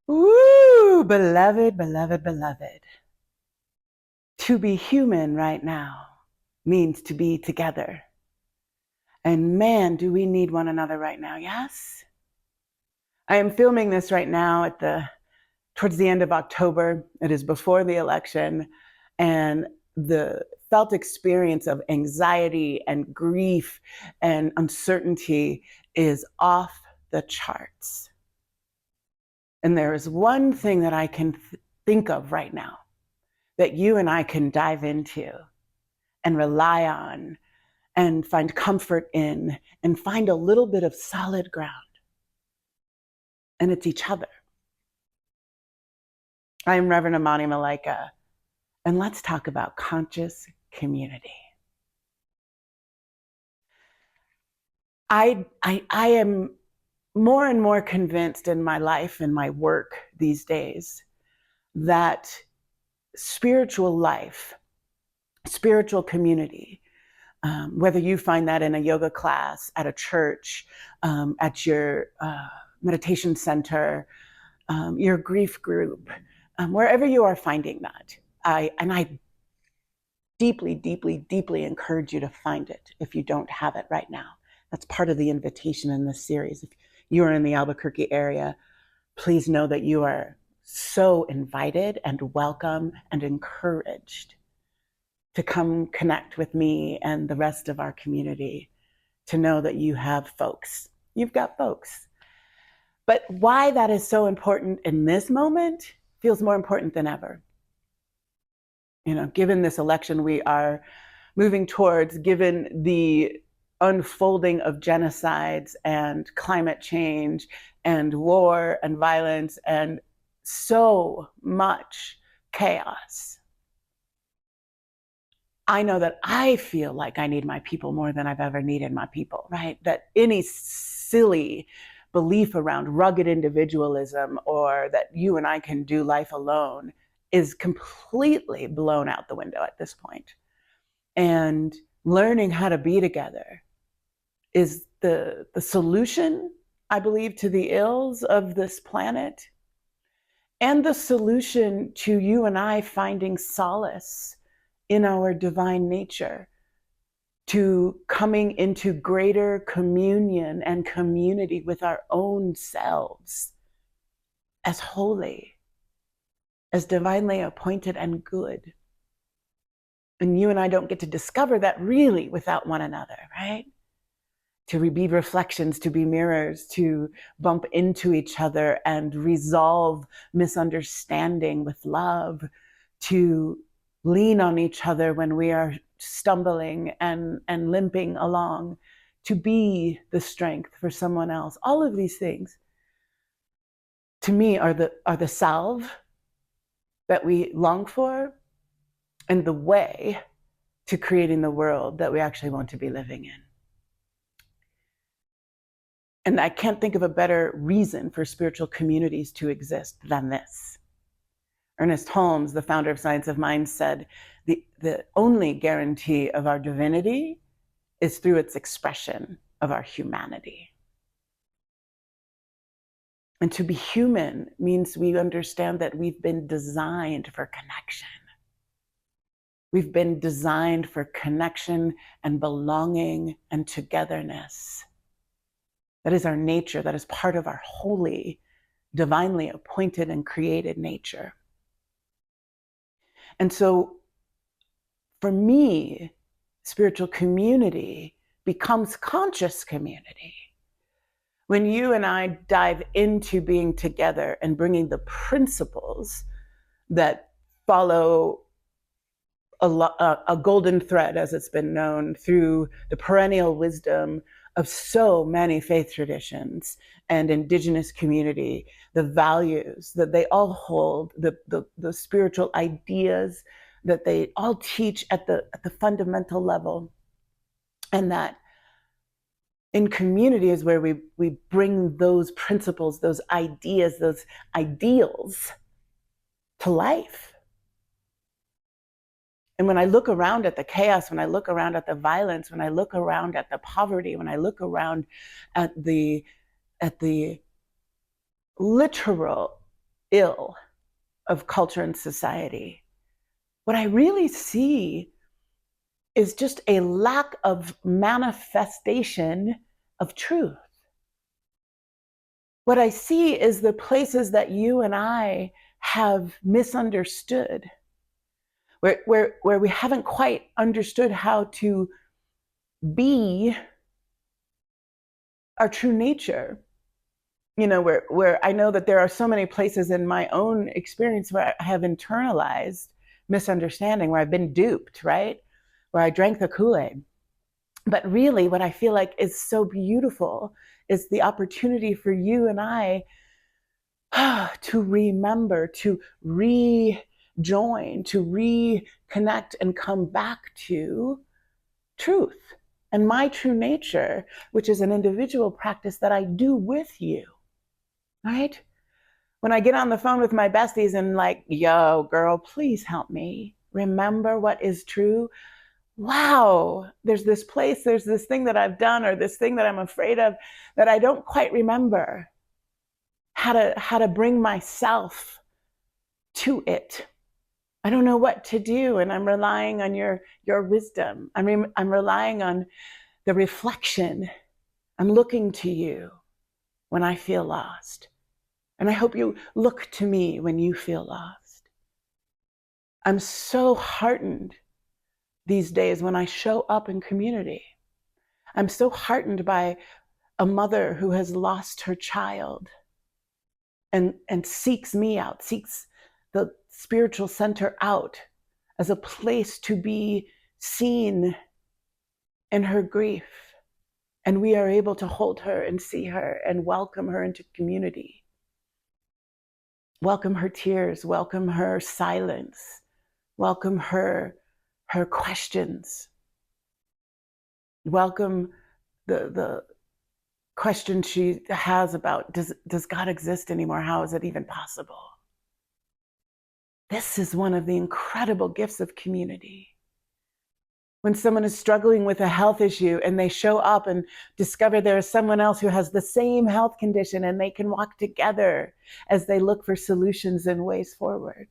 Woo, beloved, beloved, beloved. To be human right now means to be together. And man, do we need one another right now, yes? I am filming this right now towards the end of October. It is before the election, and the felt experience of anxiety and grief and uncertainty is off the charts. And there is one thing that I can think of right now that you and I can dive into and rely on and find comfort in and find a little bit of solid ground. And it's each other. I am Reverend Amani Malaika, and let's talk about conscious community. I am more and more convinced in my life and my work these days that spiritual life, spiritual community, whether you find that in a yoga class, at a church, at your meditation center, your grief group, wherever you are finding that, I deeply, deeply, deeply encourage you to find it if you don't have it right now. That's part of the invitation in this series. If you are in the Albuquerque area, please know that you are so invited and welcome and encouraged to come connect with me and the rest of our community, to know that you have folks. You've got folks. But why that is so important in this moment feels more important than ever. You know, given this election we are moving towards, given the unfolding of genocides and climate change and war and violence and so much chaos, I know that I feel like I need my people more than I've ever needed my people, right? That any silly belief around rugged individualism or that you and I can do life alone is completely blown out the window at this point. And learning how to be together is the solution, I believe, to the ills of this planet, and the solution to you and I finding solace in our divine nature, to coming into greater communion and community with our own selves as holy, as divinely appointed and good. And you and I don't get to discover that really without one another, right? To be reflections, to be mirrors, to bump into each other and resolve misunderstanding with love, to lean on each other when we are stumbling and limping along, to be the strength for someone else. All of these things, to me, are the salve that we long for and the way to creating the world that we actually want to be living in. And I can't think of a better reason for spiritual communities to exist than this. Ernest Holmes, the founder of Science of Mind, said, the only guarantee of our divinity is through its expression of our humanity. And to be human means we understand that we've been designed for connection. We've been designed for connection and belonging and togetherness. That is our nature. That is part of our holy, divinely appointed and created nature. And so for me, spiritual community becomes conscious community when you and I dive into being together and bringing the principles that follow a golden thread, as it's been known, through the perennial wisdom of so many faith traditions and indigenous community, the values that they all hold, the spiritual ideas that they all teach at the fundamental level. And that in community is where we bring those principles, those ideas, those ideals to life. And when I look around at the chaos, when I look around at the violence, when I look around at the poverty, when I look around at the literal ill of culture and society, what I really see is just a lack of manifestation of truth. What I see is the places that you and I have misunderstood, where we haven't quite understood how to be our true nature. You know, where I know that there are so many places in my own experience where I have internalized misunderstanding, where I've been duped, right? Where I drank the Kool-Aid. But really, what I feel like is so beautiful is the opportunity for you and I to remember, to rejoin, to reconnect and come back to truth and my true nature, which is an individual practice that I do with you, right? When I get on the phone with my besties and like, yo, girl, please help me remember what is true. Wow, there's this place, there's this thing that I've done or this thing that I'm afraid of that I don't quite remember how to bring myself to it. I don't know what to do, and I'm relying on your wisdom. I'm relying on the reflection. I'm looking to you when I feel lost. And I hope you look to me when you feel lost. I'm so heartened these days when I show up in community. I'm so heartened by a mother who has lost her child and seeks me out, seeks the spiritual center out as a place to be seen in her grief. And we are able to hold her and see her and welcome her into community. Welcome her tears, welcome her silence, welcome her questions. Welcome the question she has about, does God exist anymore? How is it even possible? This is one of the incredible gifts of community. When someone is struggling with a health issue and they show up and discover there is someone else who has the same health condition and they can walk together as they look for solutions and ways forward.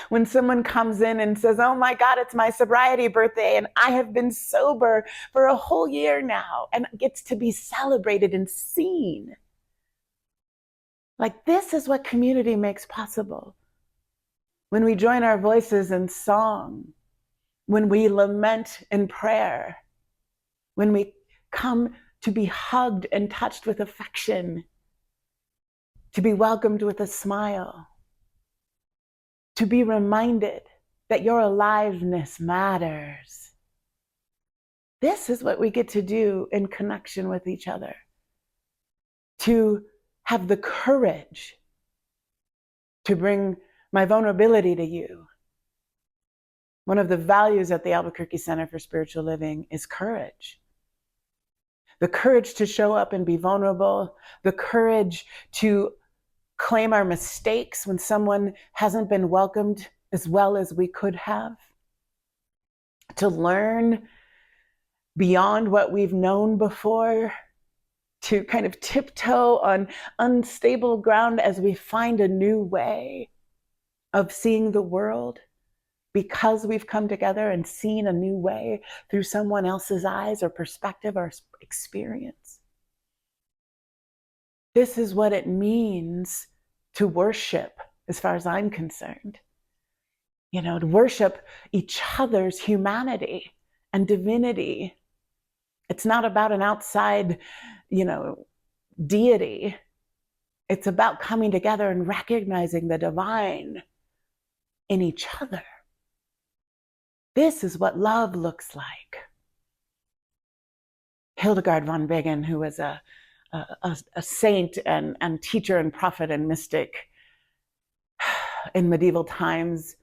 When someone comes in and says, oh my God, it's my sobriety birthday and I have been sober for a whole year now, and gets to be celebrated and seen. Like, this is what community makes possible. When we join our voices in song, when we lament in prayer, when we come to be hugged and touched with affection, to be welcomed with a smile, to be reminded that your aliveness matters. This is what we get to do in connection with each other. To have the courage to bring my vulnerability to you. One of the values at the Albuquerque Center for Spiritual Living is courage. The courage to show up and be vulnerable, the courage to claim our mistakes when someone hasn't been welcomed as well as we could have, to learn beyond what we've known before, to kind of tiptoe on unstable ground as we find a new way of seeing the world, because we've come together and seen a new way through someone else's eyes or perspective or experience. This is what it means to worship, as far as I'm concerned. You know, to worship each other's humanity and divinity. It's not about an outside, deity. It's about coming together and recognizing the divine in each other. This is what love looks like. Hildegard von Bingen, who was a saint and teacher and prophet and mystic in medieval times,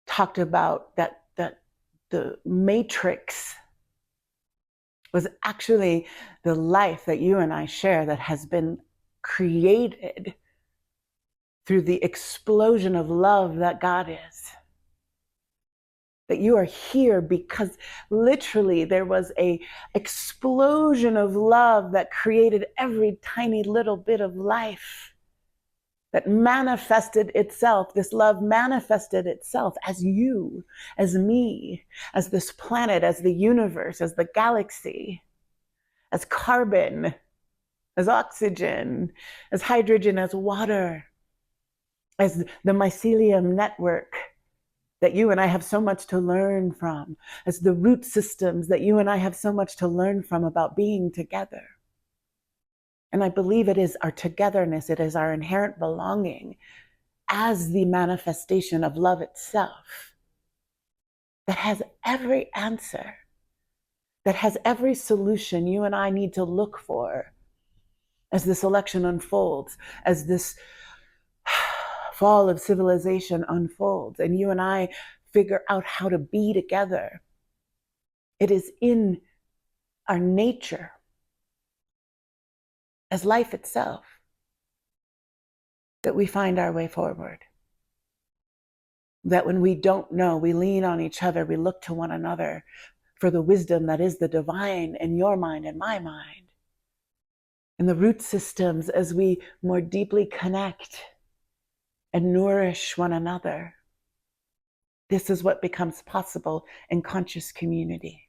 talked about that the matrix was actually the life that you and I share that has been created through the explosion of love that God is. that you are here because literally there was a explosion of love that created every tiny little bit of life that manifested itself. This love manifested itself as you, as me, as this planet, as the universe, as the galaxy, as carbon, as oxygen, as hydrogen, as water, as the mycelium network that you and I have so much to learn from, as the root systems that you and I have so much to learn from about being together. And I believe it is our togetherness, it is our inherent belonging as the manifestation of love itself that has every answer, that has every solution you and I need to look for as this election unfolds, as this fall of civilization unfolds, and you and I figure out how to be together. It is in our nature as life itself that we find our way forward. That when we don't know, we lean on each other, we look to one another for the wisdom that is the divine in your mind and my mind. And the root systems as we more deeply connect and nourish one another. This is what becomes possible in conscious community.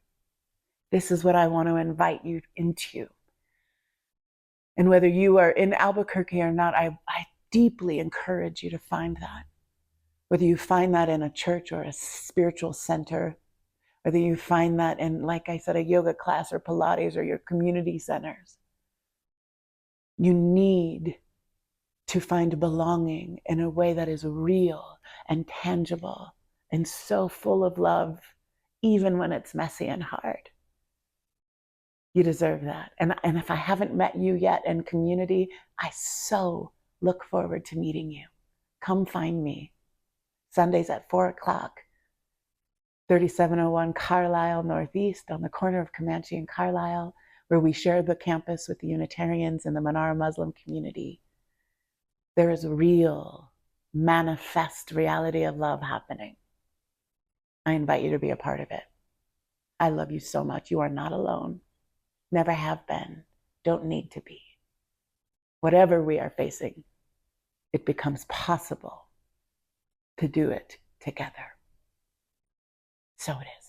This is what I want to invite you into. And whether you are in Albuquerque or not, I deeply encourage you to find that. Whether you find that in a church or a spiritual center, whether you find that in, like I said, a yoga class or Pilates or your community centers, you need to find belonging in a way that is real and tangible and so full of love, even when it's messy and hard. You deserve that. And if I haven't met you yet in community, I so look forward to meeting you. Come find me. Sundays at 4 o'clock, 3701 Carlisle Northeast, on the corner of Comanche and Carlisle, where we share the campus with the Unitarians and the Manara Muslim community. There is a real, manifest reality of love happening. I invite you to be a part of it. I love you so much. You are not alone. Never have been. Don't need to be. Whatever we are facing, it becomes possible to do it together. So it is.